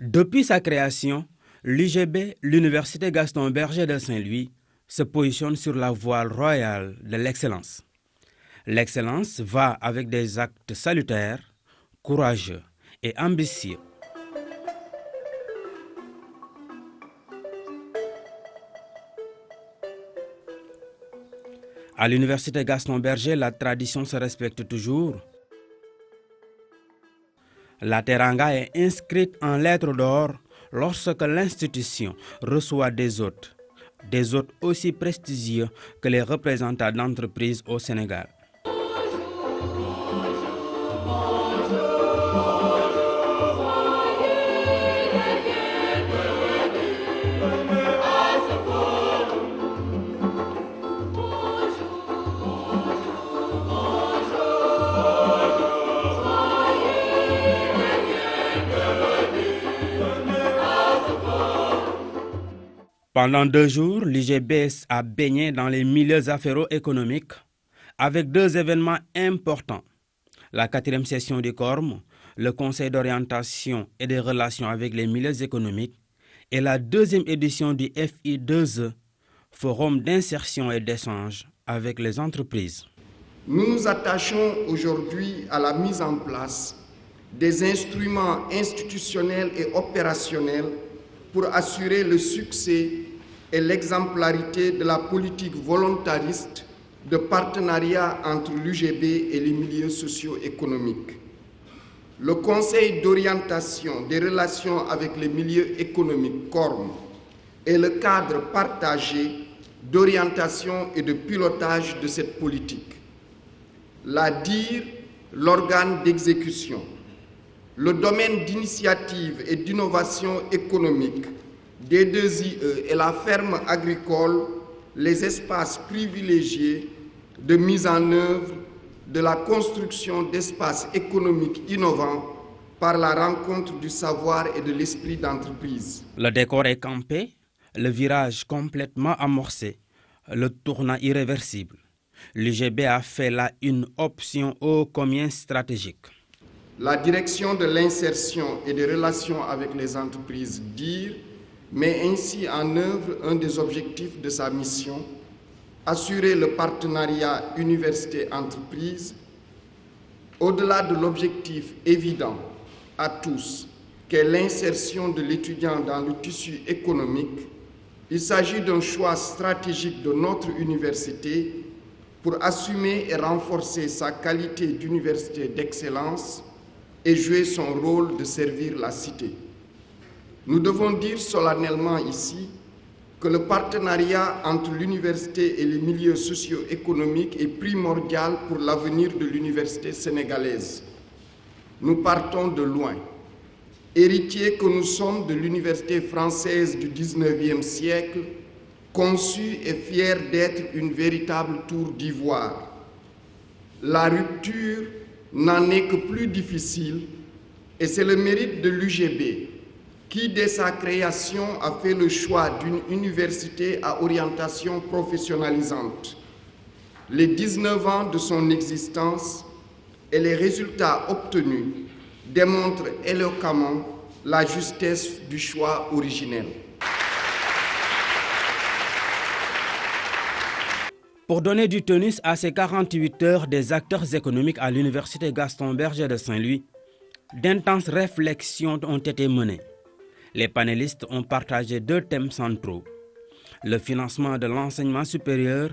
Depuis sa création, l'UGB, l'Université Gaston Berger de Saint-Louis, se positionne sur la voie royale de l'excellence. L'excellence va avec des actes salutaires, courageux et ambitieux. À l'Université Gaston Berger, la tradition se respecte toujours. La teranga est inscrite en lettres d'or lorsque l'institution reçoit des hôtes aussi prestigieux que les représentants d'entreprises au Sénégal. Pendant 2 jours, l'UGB a baigné dans les milieux affairo-économiques avec 2 événements importants. La 4e session du CORM, le Conseil d'orientation et des relations avec les milieux économiques, et la 2e édition du FI2E, Forum d'insertion et d'échange avec les entreprises. Nous nous attachons aujourd'hui à la mise en place des instruments institutionnels et opérationnels pour assurer le succès et l'exemplarité de la politique volontariste de partenariat entre l'UGB et les milieux socio-économiques. Le Conseil d'orientation des relations avec les milieux économiques, CORM, est le cadre partagé d'orientation et de pilotage de cette politique. La DIR, l'organe d'exécution. Le domaine d'initiative et d'innovation économique des 2IE et la ferme agricole, les espaces privilégiés de mise en œuvre de la construction d'espaces économiques innovants par la rencontre du savoir et de l'esprit d'entreprise. Le décor est campé, le virage complètement amorcé, le tournant irréversible. L'UGB a fait là une option ô combien stratégique. La direction de l'insertion et des relations avec les entreprises DIR met ainsi en œuvre un des objectifs de sa mission, assurer le partenariat université-entreprise, au-delà de l'objectif évident à tous qu'est l'insertion de l'étudiant dans le tissu économique. Il s'agit d'un choix stratégique de notre université pour assumer et renforcer sa qualité d'université d'excellence et jouer son rôle de servir la cité. Nous devons dire solennellement ici que le partenariat entre l'université et les milieux socio-économiques est primordial pour l'avenir de l'université sénégalaise. Nous partons de loin. Héritiers que nous sommes de l'université française du 19e siècle, conçue et fière d'être une véritable tour d'ivoire. La rupture n'en est que plus difficile et c'est le mérite de l'UGB qui, dès sa création, a fait le choix d'une université à orientation professionnalisante. Les 19 ans de son existence et les résultats obtenus démontrent éloquemment la justesse du choix originel. Pour donner du tonus à ces 48 heures des acteurs économiques à l'Université Gaston Berger de Saint-Louis, d'intenses réflexions ont été menées. Les panélistes ont partagé 2 thèmes centraux, le financement de l'enseignement supérieur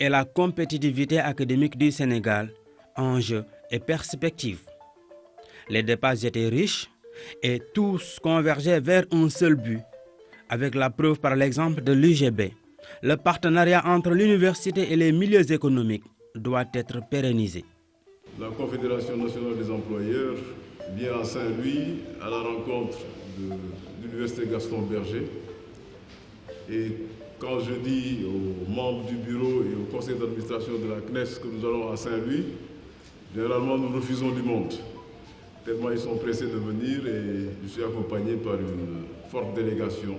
et la compétitivité académique du Sénégal, enjeux et perspectives. Les débats étaient riches et tous convergeaient vers un seul but, avec la preuve par l'exemple de l'UGB. Le partenariat entre l'université et les milieux économiques doit être pérennisé. La Confédération nationale des employeurs vient à Saint-Louis à la rencontre de l'Université Gaston Berger. Et quand je dis aux membres du bureau et au conseil d'administration de la CNES que nous allons à Saint-Louis, généralement nous refusons du monde, tellement ils sont pressés de venir et je suis accompagné par une forte délégation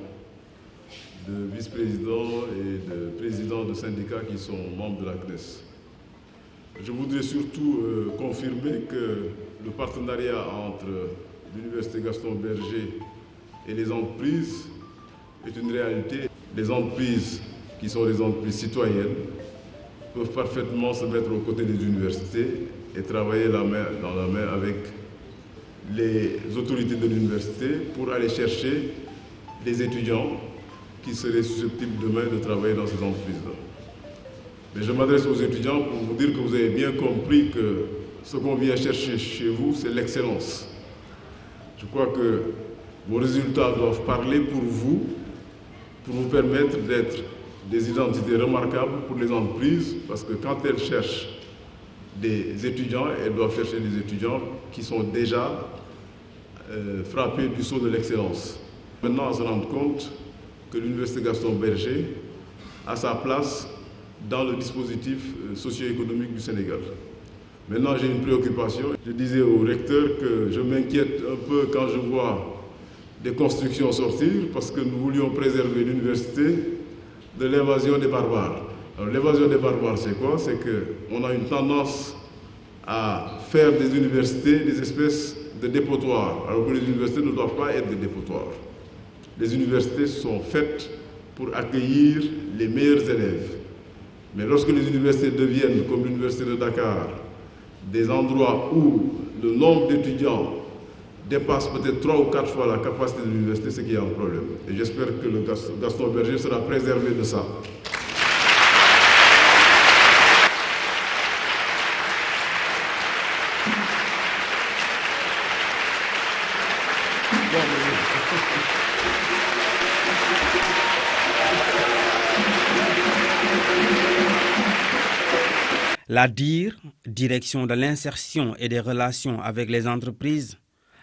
de vice-présidents et de présidents de syndicats qui sont membres de la CNES. Je voudrais surtout confirmer que le partenariat entre l'Université Gaston Berger et les entreprises est une réalité. Les entreprises qui sont des entreprises citoyennes peuvent parfaitement se mettre aux côtés des universités et travailler la main dans la main avec les autorités de l'université pour aller chercher des étudiants qui seraient susceptibles demain de travailler dans ces entreprises-là. Mais je m'adresse aux étudiants pour vous dire que vous avez bien compris que ce qu'on vient chercher chez vous, c'est l'excellence. Je crois que vos résultats doivent parler pour vous permettre d'être des identités remarquables pour les entreprises, parce que quand elles cherchent des étudiants, elles doivent chercher des étudiants qui sont déjà frappés du sceau de l'excellence. Maintenant, on se rend compte que l'Université Gaston Berger a sa place dans le dispositif socio-économique du Sénégal. Maintenant, j'ai une préoccupation. Je disais au recteur que je m'inquiète un peu quand je vois des constructions sortir, parce que nous voulions préserver l'université de l'invasion des barbares. Alors, l'évasion des barbares, c'est quoi? C'est qu'on a une tendance à faire des universités des espèces de dépotoirs, alors que les universités ne doivent pas être des dépotoirs. Les universités sont faites pour accueillir les meilleurs élèves. Mais lorsque les universités deviennent, comme l'université de Dakar, des endroits où le nombre d'étudiants dépasse peut-être 3 ou 4 fois la capacité de l'université, c'est qu'il y a un problème. Et j'espère que le Gaston Berger sera préservé de ça. La DIR, Direction de l'insertion et des relations avec les entreprises,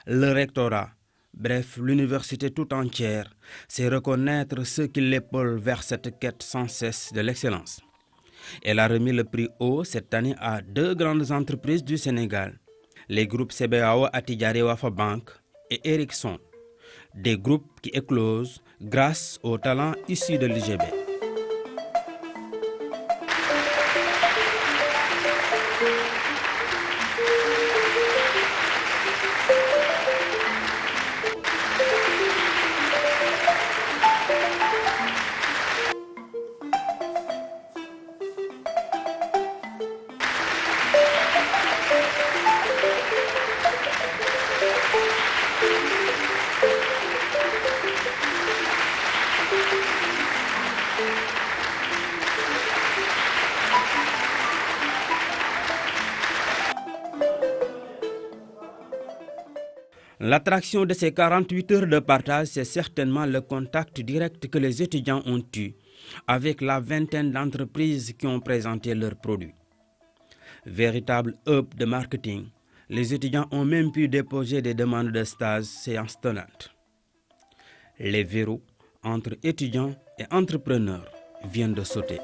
le rectorat, bref, l'université tout entière, c'est reconnaître ceux qui l'épaulent vers cette quête sans cesse de l'excellence. Elle a remis le prix haut cette année à 2 grandes entreprises du Sénégal, les groupes CBAO Attijari Wafa Bank et Ericsson, des groupes qui éclosent grâce aux talents issus de l'IGB. L'attraction de ces 48 heures de partage, c'est certainement le contact direct que les étudiants ont eu avec la vingtaine d'entreprises qui ont présenté leurs produits. Véritable hub de marketing, les étudiants ont même pu déposer des demandes de stage séance tenante. Les verrous entre étudiants et entrepreneurs viennent de sauter.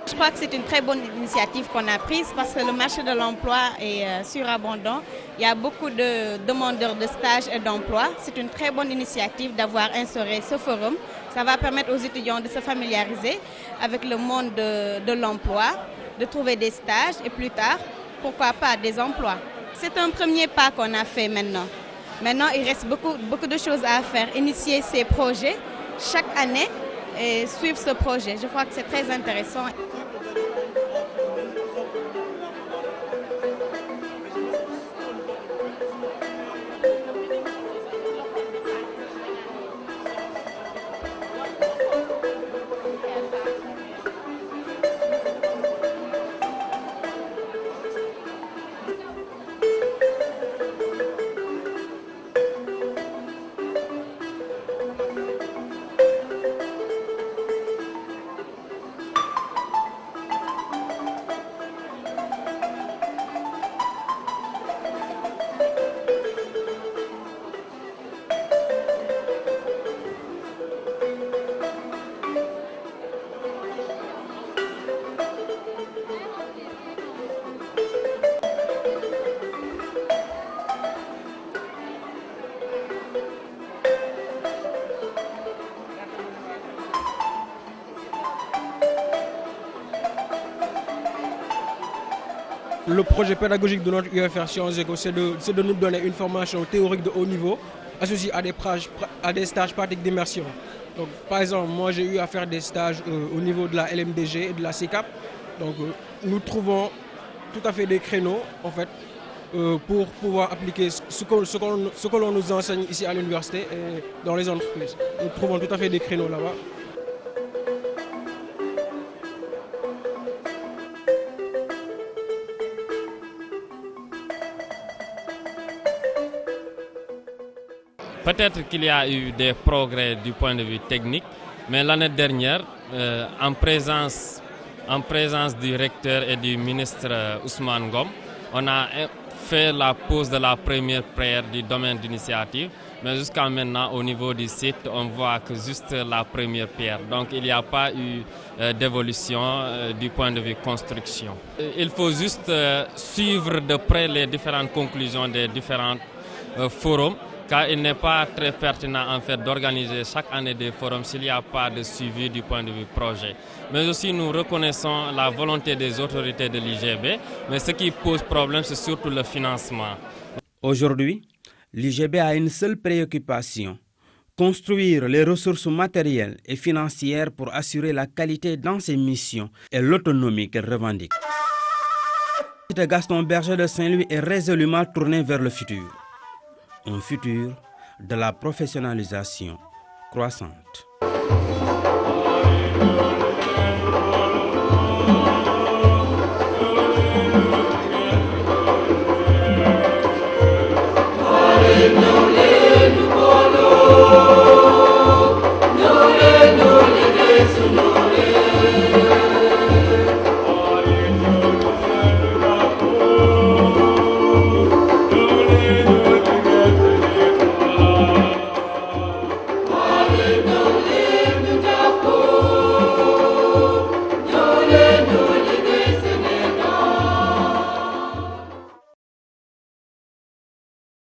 Je crois que c'est une très bonne initiative qu'on a prise parce que le marché de l'emploi est surabondant. Il y a beaucoup de demandeurs de stages et d'emploi. C'est une très bonne initiative d'avoir instauré ce forum. Ça va permettre aux étudiants de se familiariser avec le monde de l'emploi, de trouver des stages et plus tard, pourquoi pas, des emplois. C'est un premier pas qu'on a fait maintenant. Maintenant, il reste beaucoup de choses à faire. Initier ces projets chaque année et suivre ce projet. Je crois que c'est très intéressant. Le projet pédagogique de notre UFR Sciences Éco, c'est de nous donner une formation théorique de haut niveau associée à des stages pratiques d'immersion. Donc, par exemple, moi j'ai eu à faire des stages au niveau de la LMDG et de la CECAP. Donc, nous trouvons tout à fait des créneaux en fait, pour pouvoir appliquer ce que l'on nous enseigne ici à l'université et dans les entreprises. Nous trouvons tout à fait des créneaux là-bas. Peut-être qu'il y a eu des progrès du point de vue technique, mais l'année dernière, en présence du recteur et du ministre Ousmane Ngom, on a fait la pose de la première prière du domaine d'initiative, mais jusqu'à maintenant, au niveau du site, on voit que juste la première pierre. Donc il n'y a pas eu d'évolution du point de vue construction. Il faut juste suivre de près les différentes conclusions des différents forums, car il n'est pas très pertinent en fait d'organiser chaque année des forums s'il n'y a pas de suivi du point de vue projet. Mais aussi nous reconnaissons la volonté des autorités de l'IGB, mais ce qui pose problème c'est surtout le financement. Aujourd'hui, l'IGB a une seule préoccupation, construire les ressources matérielles et financières pour assurer la qualité dans ses missions et l'autonomie qu'elle revendique. L'Université Gaston Berger de Saint-Louis est résolument tournée vers le futur. Un futur de la professionnalisation croissante.